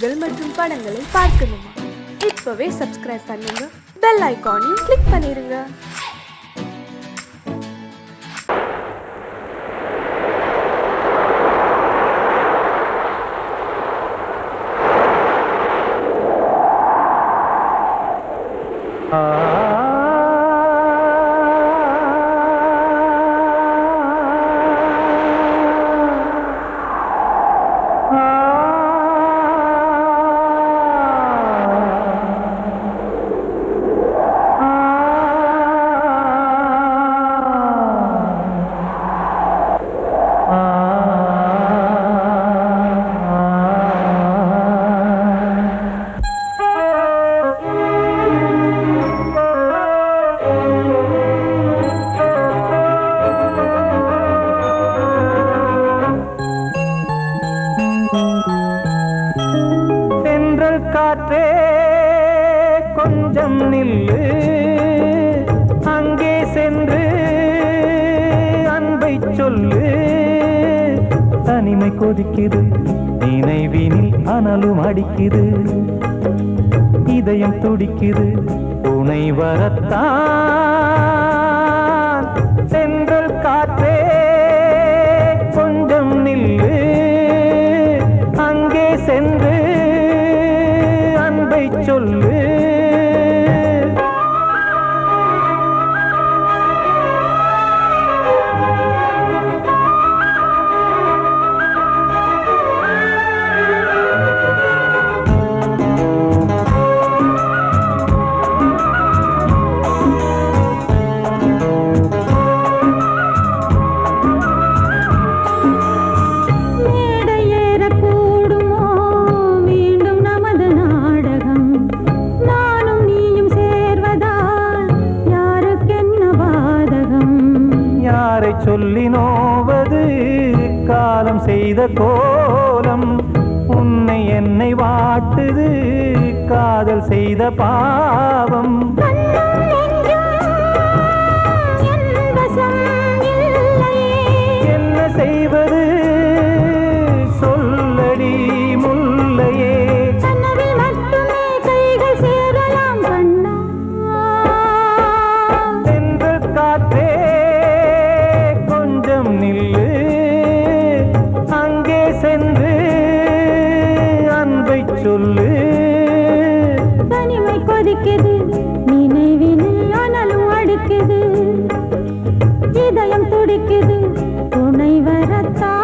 நிகழ்ச்சிகள் மற்றும் படங்களை பார்க்கணுமா? இப்பவே சப்ஸ்கிரைப் பண்ணுங்க, பெல் ஐகானையும் கிளிக் பண்ணிருங்க. காற்றே கொஞ்சம் நில்லு, அங்கே சென்று அன்பை சொல்லு. தனிமை கொதிக்குது, நினைவினில் அனலும் அடிக்குது, இதயம் துடிக்குது, துணை வரத்தான். சென்றல் காற்றே கொஞ்சம் நில்லு, அங்கே சென்று சொல்லு. சொல்லி நோவது காலம் செய்த கோலம், உன்னை என்னை வாட்டுது காதல் செய்த பாவம். என்ன செய்வது சொல்லடி முல்லையே, சென்று காற்றே நில்லு, அங்கே சென்று அன்பை சொல்லு. தனிமை கொதிக்குது, நினைவினில் அனலும் அடிக்குது, இதயம் துடிக்குது, துணை வரத்தான்.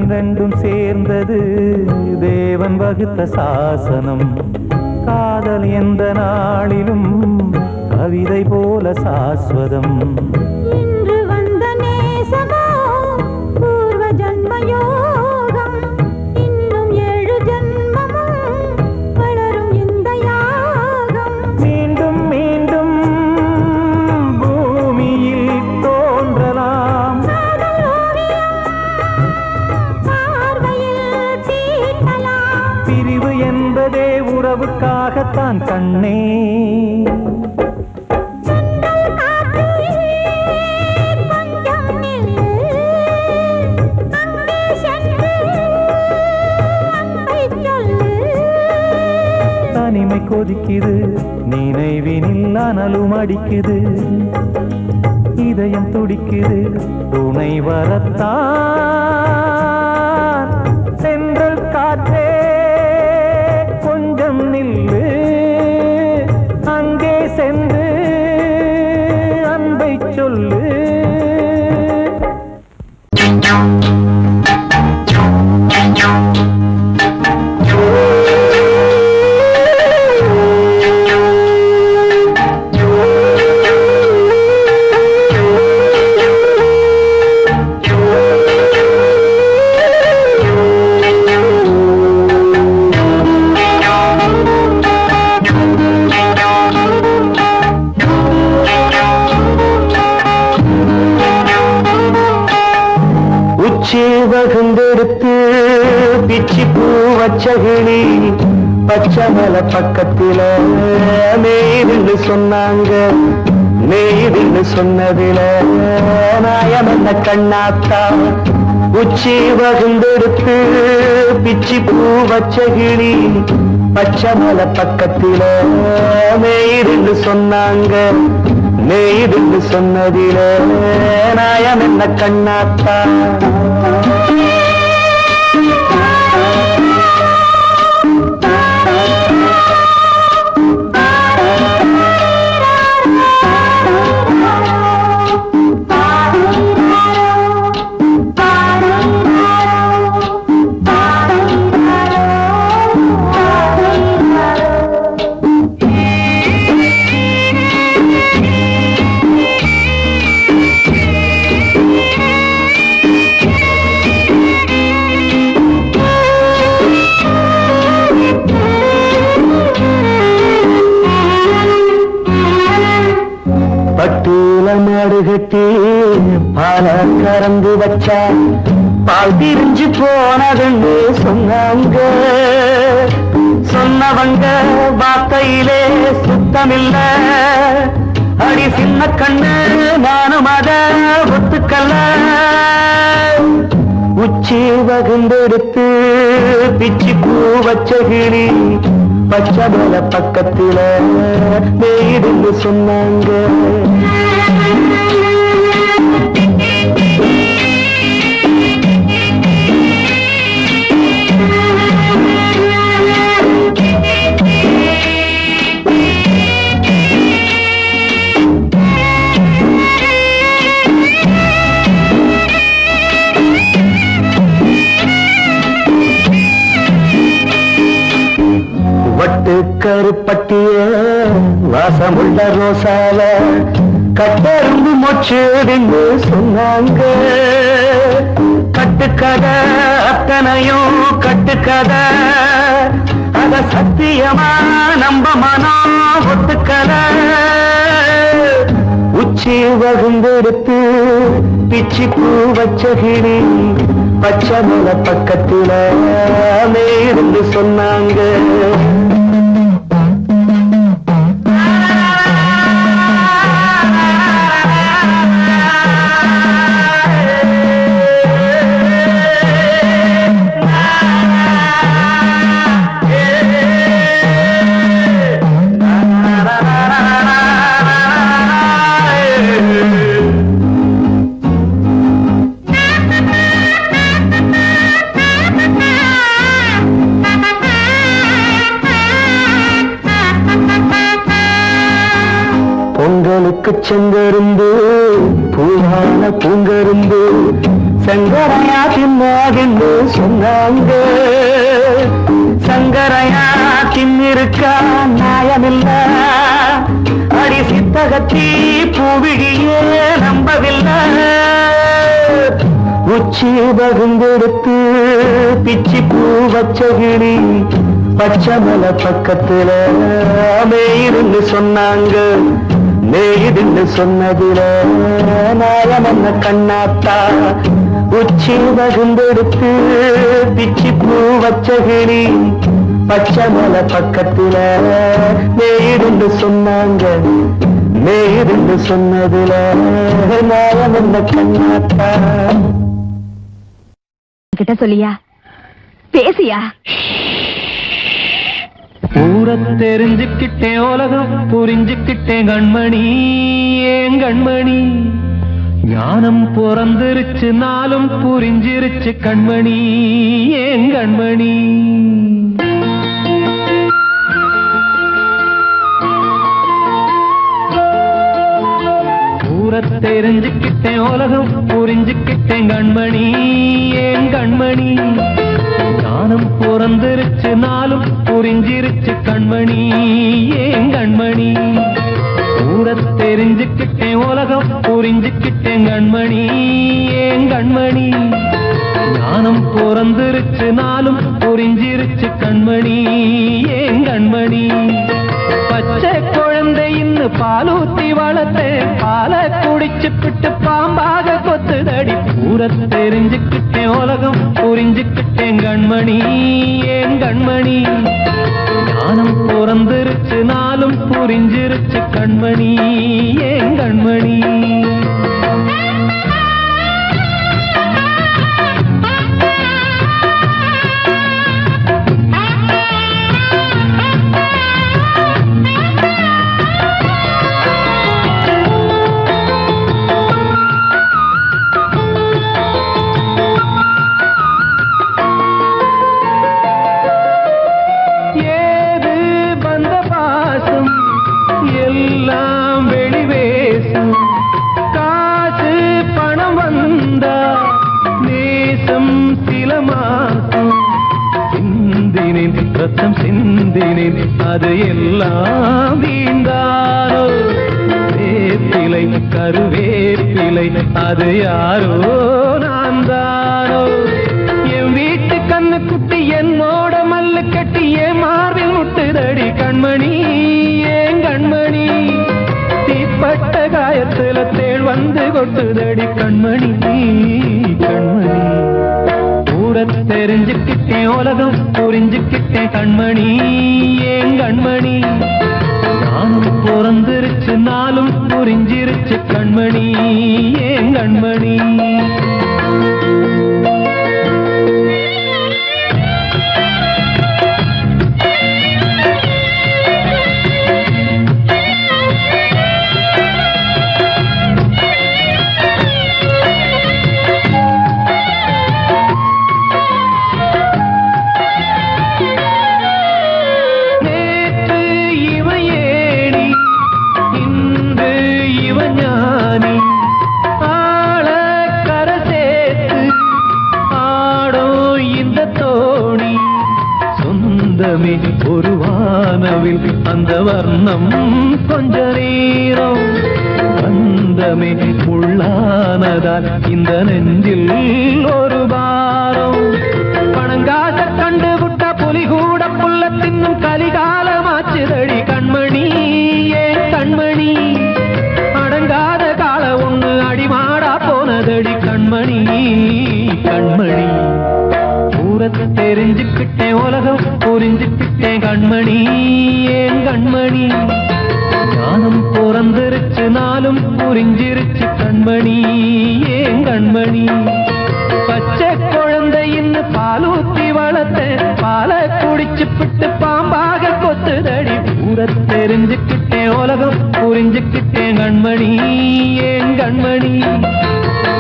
ரெண்டும் சேர்ந்தது தேவன் வகுத்த சாசனம். காதல் எந்த நாளிலும் கவிதை போல சாஸ்வதம். இன்று வந்த நேசமோ பூர்வ ஜன்ம யோகம், இன்னும் 7 ஜன்மமும் வளரும் இந்த யாகம். மீண்டும் மீண்டும் பூமியில் தோன்றலாம், பிரிவு என்பதே உறவுக்காகத்தான் கண்ணே. தனிமை கொதிக்குது, நினைவினில் அனலும் அடிக்குது, இதயம் துடிக்குது, துணை வரத்தான். சென்றல் காற்றே கொஞ்சம் நில்லு, அங்கே சென்று அன்பை சொல்லு. வகுந்தெடுத்து பிச்சி பூ வச்ச கிளி பச்சை மலை பக்கத்தில மேய்துன்னு சொன்னாங்க. மேய்துன்னு சொன்னதில நாயம் என்ன கண்ணாத்தா. உச்சி வகுந்தெடுத்து பிச்சி பூ வச்ச கிளி பச்சை மலை பக்கத்தில மேய்துன்னு சொன்னாங்க. மேய்துன்னு சொன்னதில நாயம் என்ன கண்ணாத்தா. பட்டூல மாடு கட்டி பால கறந்து வச்சா பால் திரிஞ்சு போனதுன்னு சொன்னாங்க. சொன்னவங்க வார்த்தையிலே சுத்தமில்ல. அடி சின்ன கண்ணு நானும் அத ஒத்துக்கல்ல. உச்சி வகுந்தெடுத்து பிச்சி பூ வச்ச கிளி பச்சை மலை பக்கத்தில மேய்துன்னு சொன்னாங்க. வட்டு கருப்பட்டிய வாசமுள்ள ரோசால கட்டெரும்பு மொச்சுன்னு சொன்னாங்க. கட்டுக்கதை அத்தனையும் கட்டுக்கதை. அத சத்தியமா நம்ப மனம் ஒத்துக்கதை. உச்சி வகுந்தெடுத்து பிச்சி பூ வச்ச கிளி பச்சை மலை பக்கத்தில மேய்துன்னு சொன்னாங்க. பொங்கலுக்கு செங்கருந்து பூவான பூங்கருந்து சங்கரையா தின்னாகின்னு சொன்னாங்க. சங்கரையா தின்னிருக்கா நியாயமில்ல. அடி சித்தகத்தி பூவிழியே நம்பவில்லை. உச்சி வகுந்தெடுத்து பிச்சி பூ வச்ச கிளி பச்சை மலை பக்கத்தில மேய்துன்னு சொன்னாங்க. மேய்துன்னு சொன்னதில நாயம் என்ன கண்ணாத்தா. உச்சி வகுந்தெடுத்து பிச்சி பூ வச்ச கிளி பச்சை மலை பக்கத்தில மேய்துன்னு சொன்னாங்க. மேய்துன்னு சொன்னதில நாயம் என்ன கண்ணாத்தா. கிட்ட சொல்லியா பேசியா? ஊர தெரிஞ்சுக்கிட்டேன் உலகம் புரிஞ்சுக்கிட்டேன் கண்மணி ஏன் கண்மணி. ஞானம் பிறந்திருச்சு நாளும் புரிஞ்சிருச்சு கண்மணி ஏன் கண்மணி. ஊர தெரிஞ்சுக்கிட்டேன் உலகம் புரிஞ்சுக்கிட்டேன் கண்மணி ஏன் கண்மணி. ஞானம் பிறந்திருச்சு நாளும் புரிஞ்சிருச்சு கண்மணி ஏன் கண்மணி. ஊர தெரிஞ்சுக்கிட்டேன் உலகம் புரிஞ்சுக்கிட்டேன் கண்மணி ஏன் கண்மணி. ஞானம் பிறந்திருச்சு நாளும் புரிஞ்சிருச்சு கண்மணி ஏன் கண்மணி. பச்சை குழந்தை இன்னும் பாலூத்தி வளர்த்தேன் பாலை குடிச்சு பிட்டு பாம்பாக கொத்துதடி ஊர தெரிஞ்சுக்கிட்டேன் உலகம் புரிஞ்சுக்கிட்டேன் கண்மணி ஏன் கண்மணி ஞானம் பிறந்திருச்சு நாளும் புரிஞ்சிருச்சு கண்மணி ஏன் கண்மணி எல்லாம் வெளிவேசம் காசு பணம் வந்தா நேசம் சில மாசம் சிந்தினேன் ரத்தம் சிந்தினேன் அது எல்லாம் வீண்டாரோ வேப்பிலை கருவேப்பிலை அது யாரோ நான் தானோ என் வீட்டு கண்ணு குட்டி என்னோட மல்லு கட்டி என் மார்பில் முட்டுதடி கண்மணி ஏன் கண்மணி தீப்பட்ட காயத்துல தேள் வந்து கொட்டுதடி கண்மணி கண்மணி ஊர தெரிஞ்சுக்கிட்டேன் உலகம் புரிஞ்சுக்கிட்டேன் கண்மணி ஏன் கண்மணி நானும் பிறந்திருச்சு நாளும் புரிஞ்சிருச்சு கண்மணி ஏன் கண்மணி ஒரு வானவில் அந்த வர்ணம் கொஞ்ச நேரம் பந்தமே உள்ளானதால் இந்த நெஞ்சில் ஒரு பாரம் பணங்காச கண்டு விட்ட புலி கூட புல்ல தின்னும் கலிகாலமாச்சுதடி கண்மணி ஏன் கண்மணி அடங்காத கால ஒண்ணு அடிமாடா போனதடி கண்மணி கண்மணி தெரிஞ்சுக்கிட்டேன் உலகம் புரிஞ்சுக்கிட்டேன் கண்மணி ஏன் கண்மணி ஞானம் பிறந்திருச்சு நாளும் புரிஞ்சிருச்சு கண்மணி ஏன் கண்மணி பச்சை குழந்தையின் பாலூத்தி வளர்த்தேன் பாலை குடிச்சு பிட்டு பாம்பாக கொத்துதடி ஊர தெரிஞ்சுக்கிட்டேன் உலகம் புரிஞ்சுக்கிட்டேன் கண்மணி ஏன் கண்மணி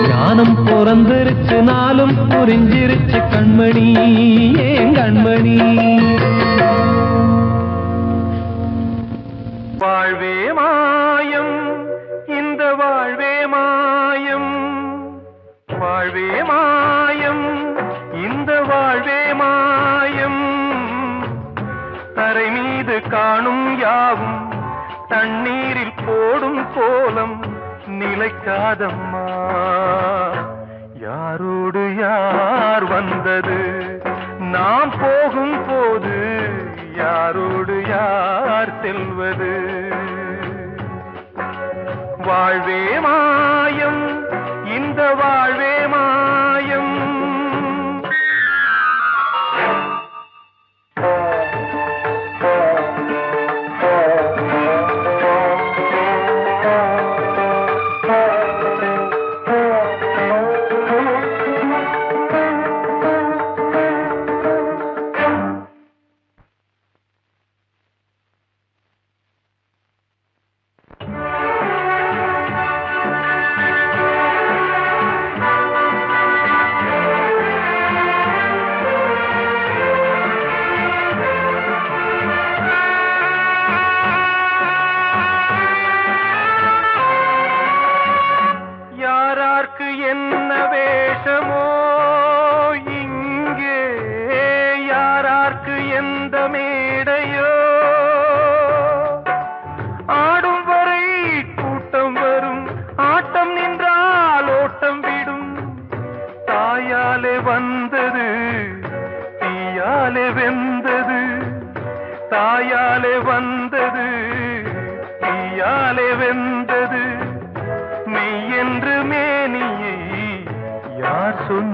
ஞானம் பிறந்திருச்சு நாளும் புரிஞ்சிருச்சு கண்மணி ஏன் கண்மணி வாழ்வே மாயம் இந்த வாழ்வே மாயம் வாழ்வே மாயம் இந்த வாழ்வே மாயம் தரை மீது காணும் யாவும் தண்ணீரில் போடும் கோலம் நிலைக்காதம்மா யாரோடு யார் வந்தது நாம் போகும் போது யாரோடு யார் செல்வது வாழ்வே மாயம் இந்த வாழ்வே மாயம்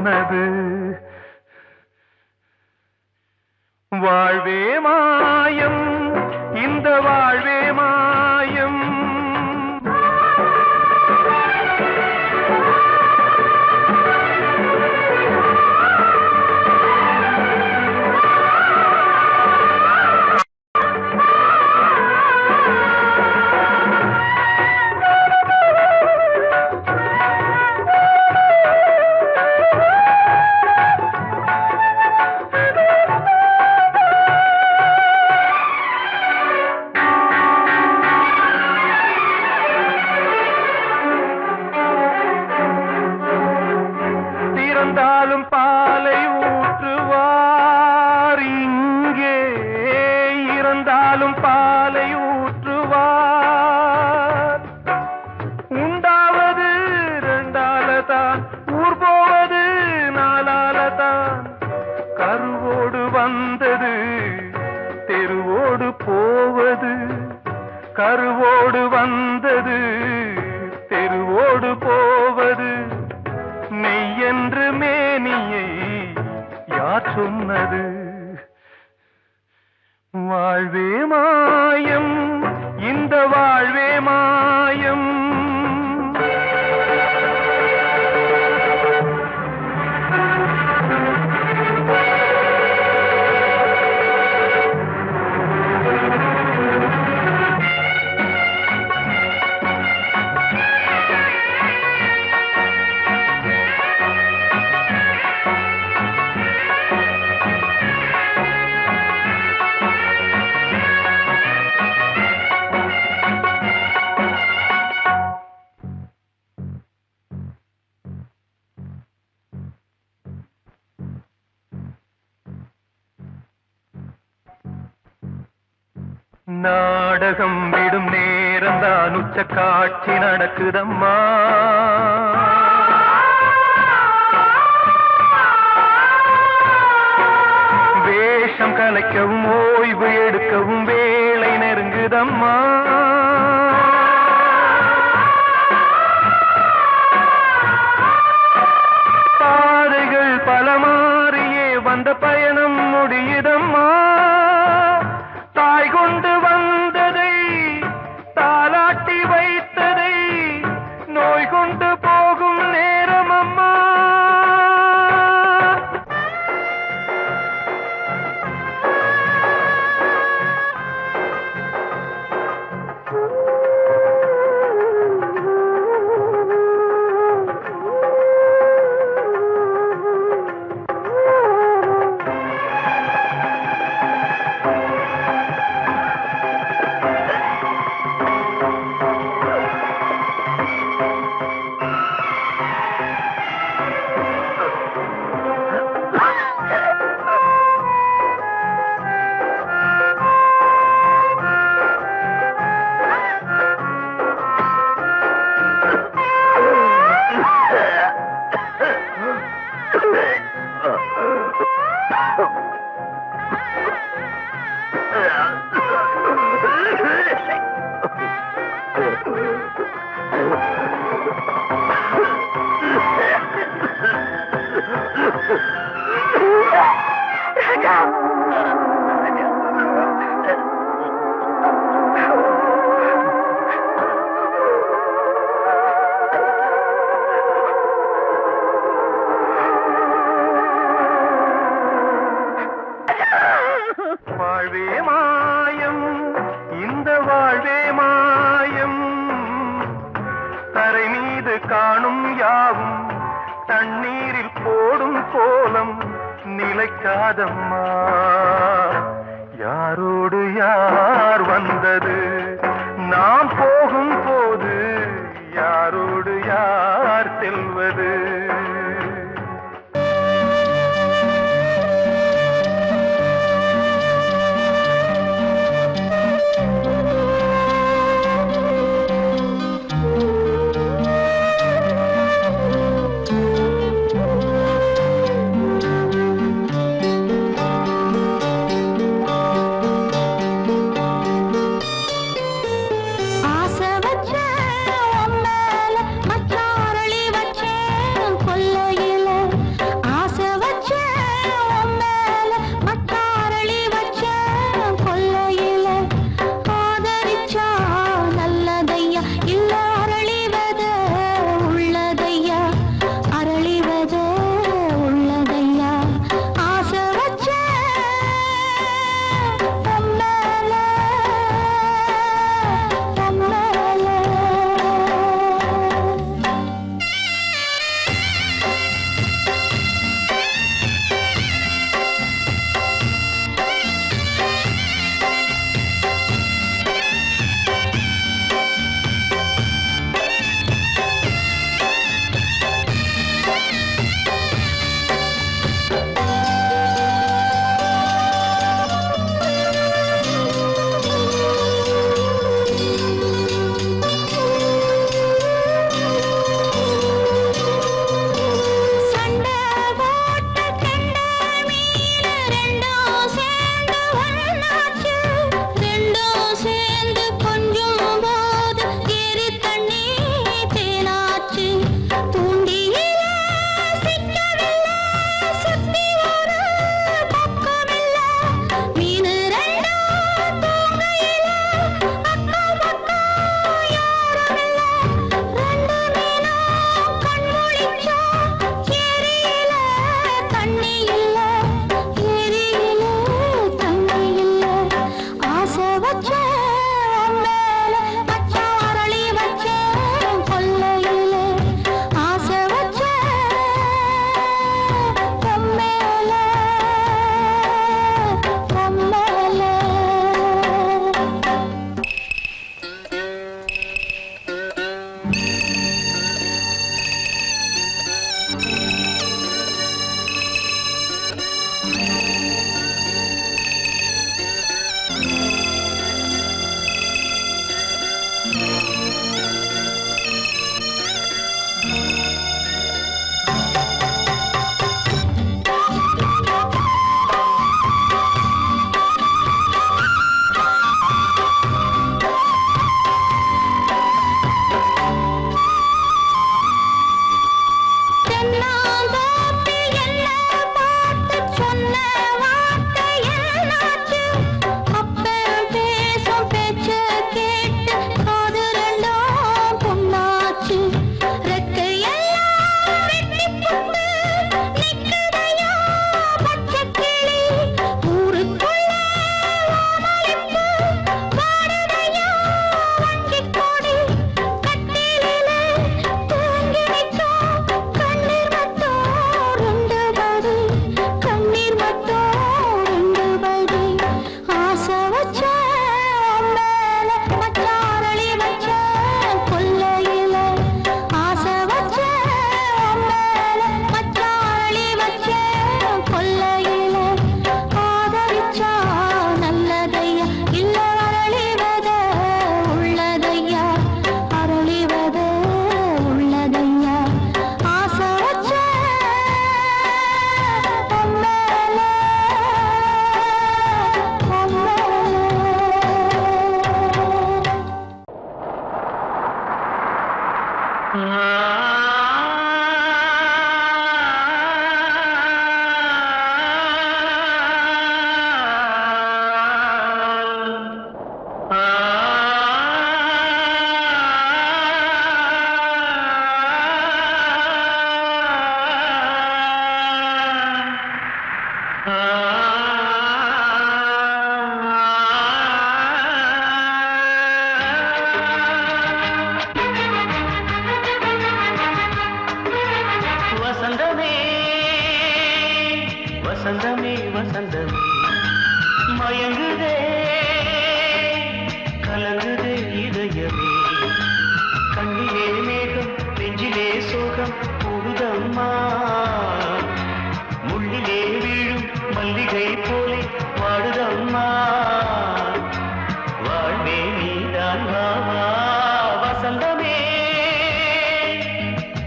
சொன்னது. வாழ்வே மாயம், இந்த வாழ்வே மாயம். இறந்தாலும் பாலை ஊற்றுவார் இங்கே, இறந்தாலும் பாலை ஊற்றுவார். உண்டாவது ரெண்டாலதான், ஊர் போவது நாலாலதான். கருவோடு வந்தது தெருவோடு போவது, கருவோடு வந்தது தெருவோடு போவது. மெய்யென்று மேனியை யார் சொன்னது? வாழ்வே மாயம், இந்த வாழ்வே மாயம். நாடகம் விடும் நேரம்தான் உச்ச காட்சி நடக்குதம்மா. வேஷம் கலைக்கவும் ஓய்வு எடுக்கவும் வேளை நெருங்குதம்மா. பாதைகள் பல மாறியே வந்த பயணம் முடியுதம்மா. தாய் கொண்டு வந்ததை தாலாட்டி வைத்ததை நோய் கொண்டு போகும் நேரம் அம்மா. வாழ்வே மாயம், இந்த வாழ்வே மாயம். தரை மீது காணும் யாவும் தண்ணீரில் போடும் கோலம் நிலைக்காதம்மா. யாரோடு யார் வந்தது நாம் போகும் போது, யாரோடு யார் செல்வது? வசந்தமே வசந்தமே மயங்குதே கலங்குதே இதயமே கண்ணிலே மேகம் நெஞ்சிலே சோகம் கூடுதம்மா முள்ளிலே வீழும் மல்லிகை போலே வாடுதம்மா வாழ்வே நீதான் வாவா வசந்தமே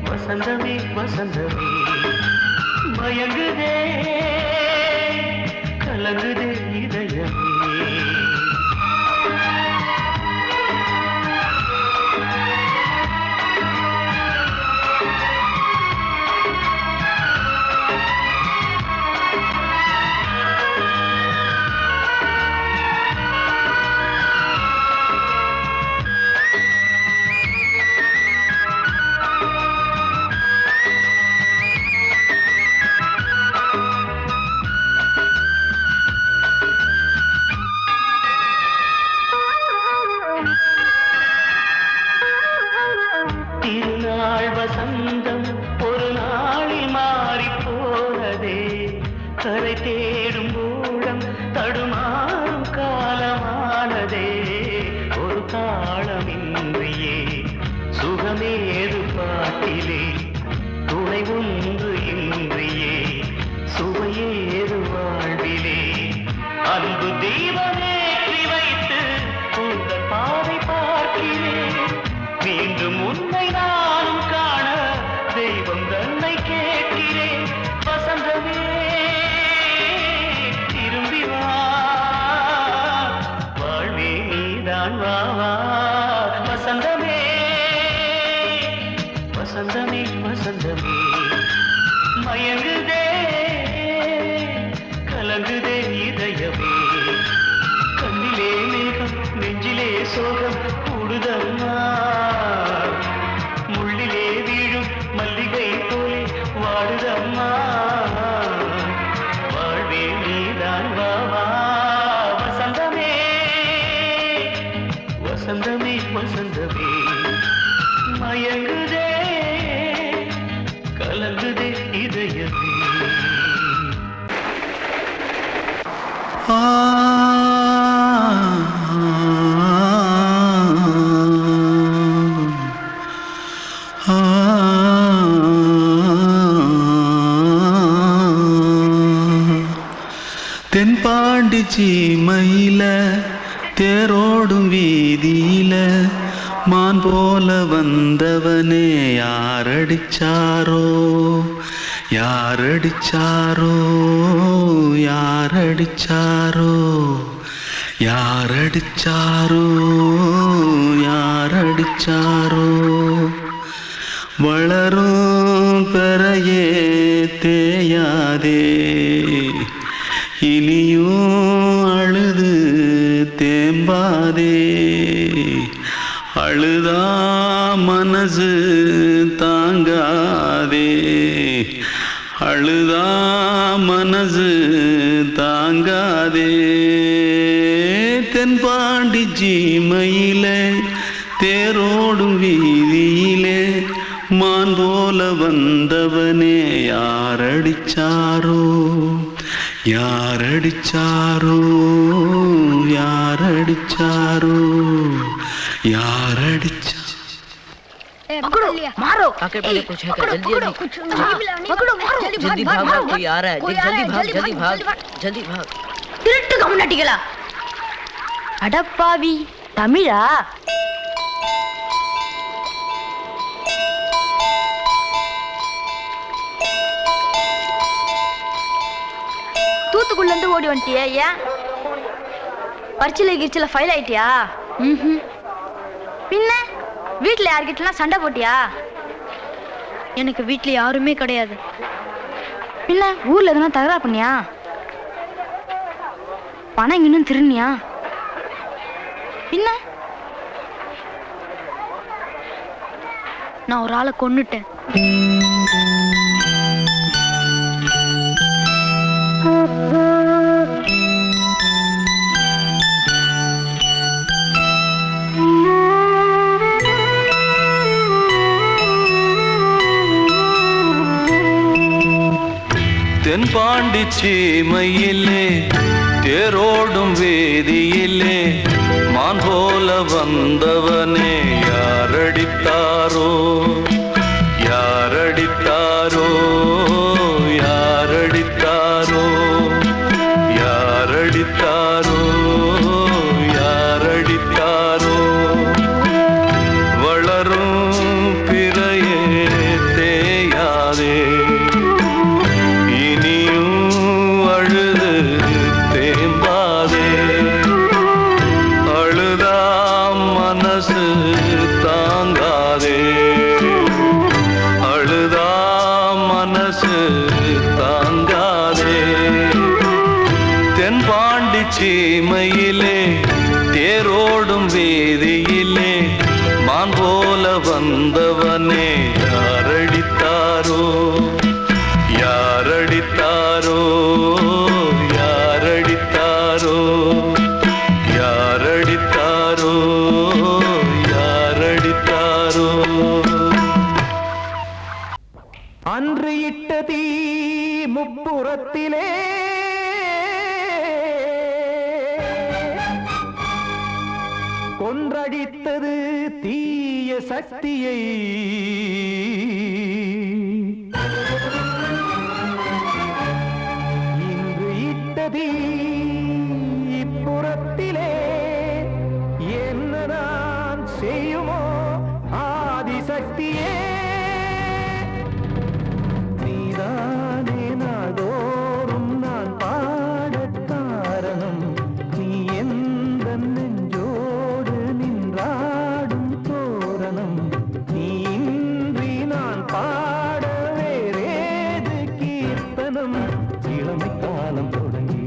வசந்தமே வசந்தமே மயங்குதே கலங்குதே இதயமே திருநாள் வசந்தம் ஒரு நாளில் மாறி போனதே கரை தேடும் ஊழம் தடுமாறும் காலமானதே ஒரு தாளமின்றியே சுகமேது பாட்டிலே துணை ஒன்று இன்றியே சுவையேது வாழ்விலே அன்பு தெய்வமேற்றி வைத்து உங்கள் பாதை பார்க்கிறேன் மீண்டும் உன்னை நானும் காண தெய்வம் தன்னை கேட்கிறேன் வசந்தமே திரும்பி வா வாழ்வே நீதான் வா வசந்தமே வசந்தமே வசந்தமே மயங்குதே கலங்குதே இதயமே கண்ணிலே மேகம் நெஞ்சிலே சோகம் கூடுதம்மா முள்ளிலே வீழும் மல்லிகை போலே வாடுதம்மா வாழ்வே நீதான் வாவா வசந்தமே வசந்தமே வசந்தமே மயங்குதே கலங்குதே இதயமே தென்பாண்டி சீமையில தேரோடும் வீதியில மான் போல வந்தவனே யாரடிச்சாரோ யாரடிச்சாரோ யாரடிச்சாரோ யாரடிச்சாரோ யாரடிச்சாரோ வளரும் பெறையே தேயாதே இனியும் அழுது தேம்பாதே அழுதா மனசு தாங்காதே அழுதா மனசு தாங்காதே தென்பாண்டி சீமையிலே தேரோடும் வீதியிலே மான் போல வந்தவனே யாரடிச்சாரோ யாரடிச்சாரோ யாரடிச்சாரோ யாரடிச்சா मारो आके पहले कुछ है क्या? जल्दी जल्दी पकड़ो मारो जल्दी भाग भाग कोई आ रहा है जल्दी भाग जल्दी भाग திருட்டு கம்முனாட்டிகளா அடப்பாவி தமிழா தூத்துக்குள்ள இருந்து ஓடி வந்துட்டியா? ஏன் பரிச்சில கிரிச்சில ஃபைல் ஆயிட்டியா? பின்ன வீட்டுல யார்கிட்டலாம் சண்டை போட்டியா? எனக்கு வீட்டுல யாருமே கிடையாது. பின்ன ஊர்ல எதுனா தகராறு பண்ணியா? பணம் இன்னும் திருநியா? பின்ன நான் ஒரு ஆளை கொன்னுட்டேன். தென்பாண்டி சீமையிலே தேரோடும் வேதியிலே மான் போல வந்தவனே யாரடித்தாரோ யாரடித்தாரோ யாரடித்தாரோ யாரடித்தாரோ யாரடித்தாரோ வளரும் பிறையே தேயாதே தாங்காதே அழுதா மனசு தாங்காதே தென்பாண்டி சீமையிலே தேரோடும் வேதியிலே மான் போல வந்தவனே யாரடித்தாரோ யாரடித்தாரோ யாரடித்தாரோ யாரடித்தாரோ யாரடித்தாரோ அன்று இட்ட தீ முப்புறத்திலே கொன்றடித்தது தீய சக்தியை இன்று இட்ட தீ இப்புறத்திலே என்னதான் செய்யுமோ ஆதிசக்தியே நீதானே நாள்தோறும் நான் பாடக் காரணம் நீ எந்த நெஞ்சோடு நின்றாடும் தோரணம் நீ இன்றி நான் பாட வேறேது கீர்த்தனம் இளமை காலம் தொடங்கி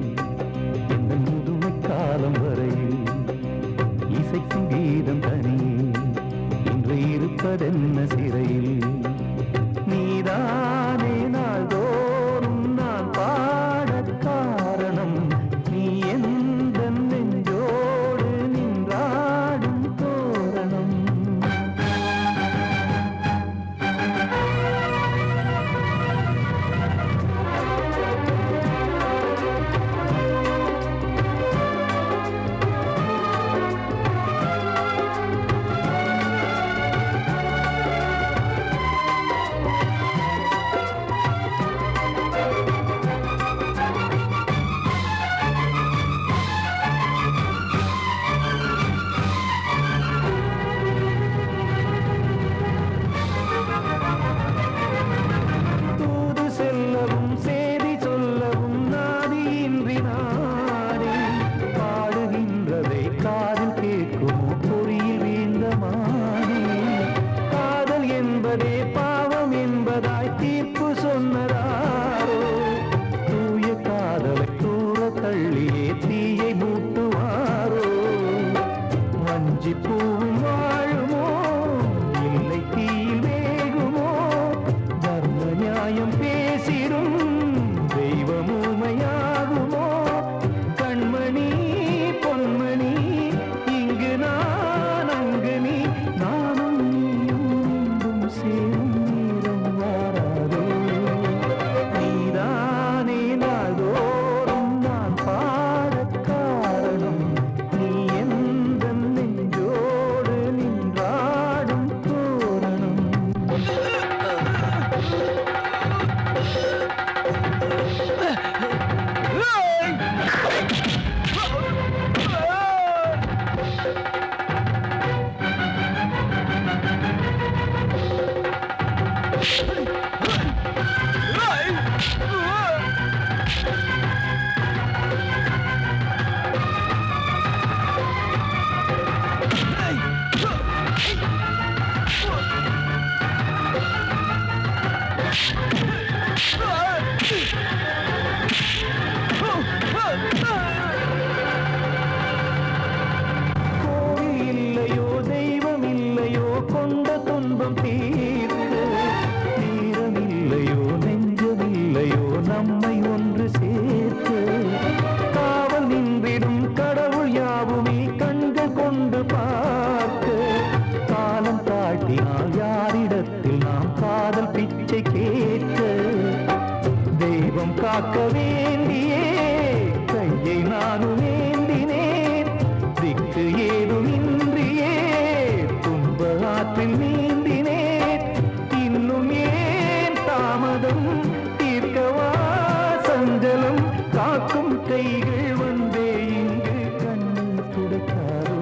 கைகள் வந்தே இங்கு கண்ணை துடைக்காதோ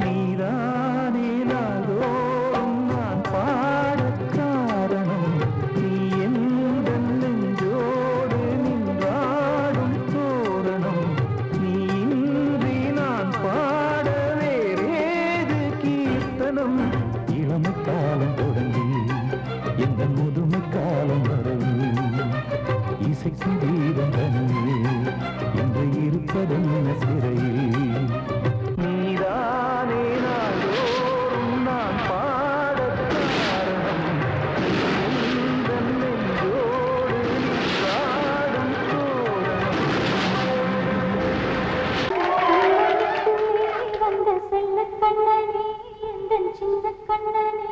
நீதானே நாள்தோறும் நான் பாடக் காரணம் நீ எந்த நெஞ்சோடு நின்றாடும் தோரணம் நீ இன்றி நான் பாட வேறேது கீர்த்தனம் இளமை காலம் தொடங்கி எந்த முதுமை காலம் வரையில் இசைக்கும் வீரம் தனியே என்று இருப்பதென்ன சிறையில் நீதானே நாள்தோறும் நான் பாடக் காரணம் எந்த நெஞ்சோடு நின்றாடும் தோரணம் வந்த செல்ல கண்ணனே எந்தன் சின்ன கண்ணனே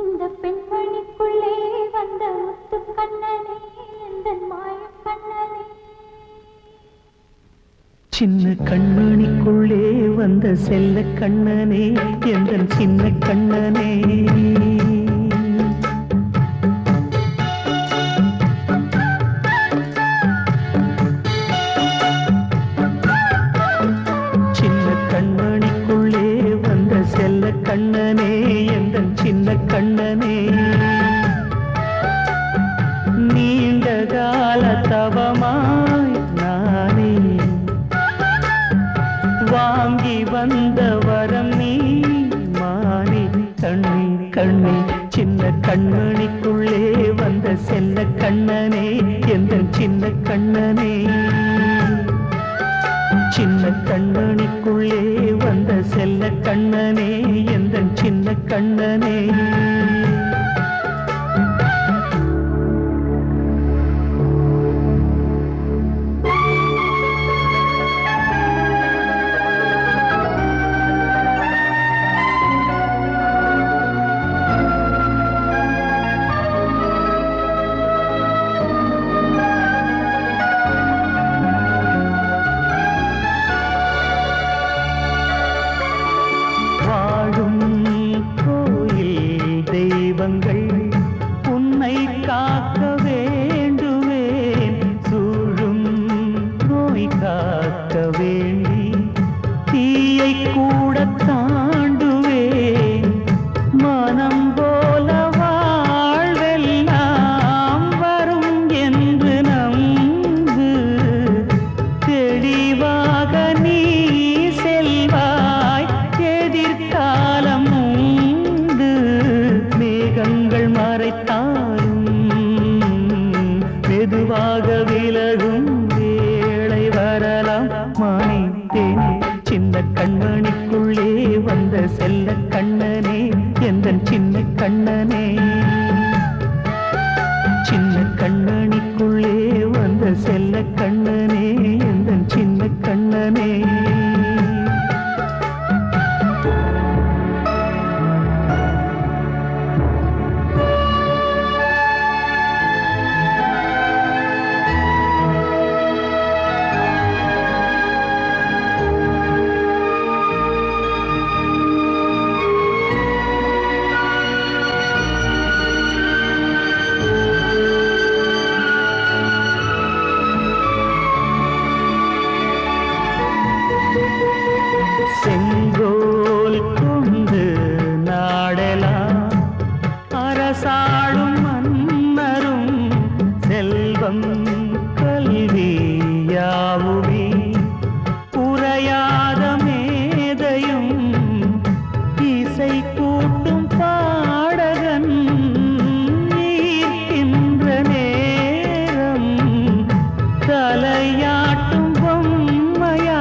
இந்த பெண்மணிக்குள்ளே வந்த முத்து கண்ணனே எந்தன் மாய கண்ணனே சின்ன கண்மணிக்குள்ளே வந்த செல்ல கண்ணனே எந்தன் சின்ன கண்ணனே சின்ன கண்மணிக்குள்ளே வந்த செல்ல கண்ணனே எந்தன் சின்ன கண்ணனே நீண்ட கால தவமாய் நானே வாங்கி வந்த வரம் நீ மானே கண்ணே கண்ணே சின்ன கண்மணிக்குள்ளே வந்த செல்ல கண்ணனே எந்தன் சின்ன கண்ணனே சின்ன கண்மணிக்குள்ளே வந்த செல்ல கண்ணனே எந்தன் சின்ன கண்ணனே வாழும் கோயில் தெய்வங்கள் உன்னை காக்க வேண்டுவேன் சூழும் நோய் காக்க வேண்டி தீயை கூட தாண்டுவேன் மனம் போல வாழ்வெல்லாம் வரும் என்று நம்பு தெளிவாக நீ செல்வாய் எதிர்காலம் உண்டு மேகங்கள் மறைத்தாலும் மெதுவாக விலகும் வேளை வரலாம் மானித்தேனே சின்ன கண்மணிக்குள்ளே வந்த செல்ல கண்ணனே எந்தன் சின்ன கண்ணனே சின்ன கண்ணனிக்குள்ளே வந்த செல்ல கண்ணனே எந்தன் சின்ன கண்ணனே செங்கோல் கொண்டு நாடெலாம் அரசாளும் மன்னரும் செல்வம் கல்வி யாவுமே உரையாத மேதையும் இசை கூட்டும் பாடகன் ஈர்க்கின்ற நேரம் தலையாட்டும் பொம்மையாய்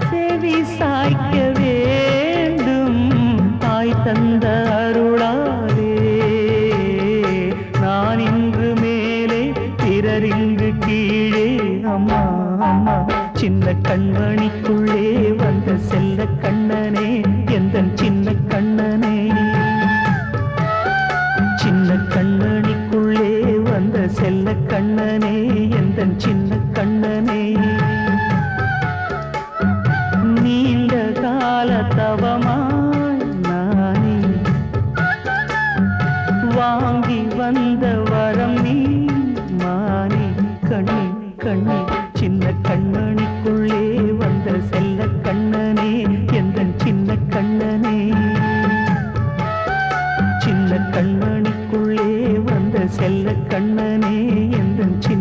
செவி சாய்க்க வேண்டும் தாய் தந்த அருளாலே நான் இன்று மேலே பிறரிங்கு கீழே அம்மா அம்மா சின்ன கண்மணிக்குள்ளே வந்த செல்ல கண்ணனே எந்தன் சின்ன கண்ணனே சின்ன கண்ணனிக்குள்ளே வந்த செல்ல கண்ணனே எந்தன் சின்ன கண்ணனே நீண்ட கால தவமாய் நானே வாங்கி வந்த வரம் நீ மானே கண்ணே கண்ணே சின்ன கண்மணிக்குள்ளே வந்த செல்ல கண்ணனே எந்தன் சின்ன கண்ணனே சின்ன கண்மணிக்குள்ளே வந்த செல்ல கண்ணனே எந்தன் சின்ன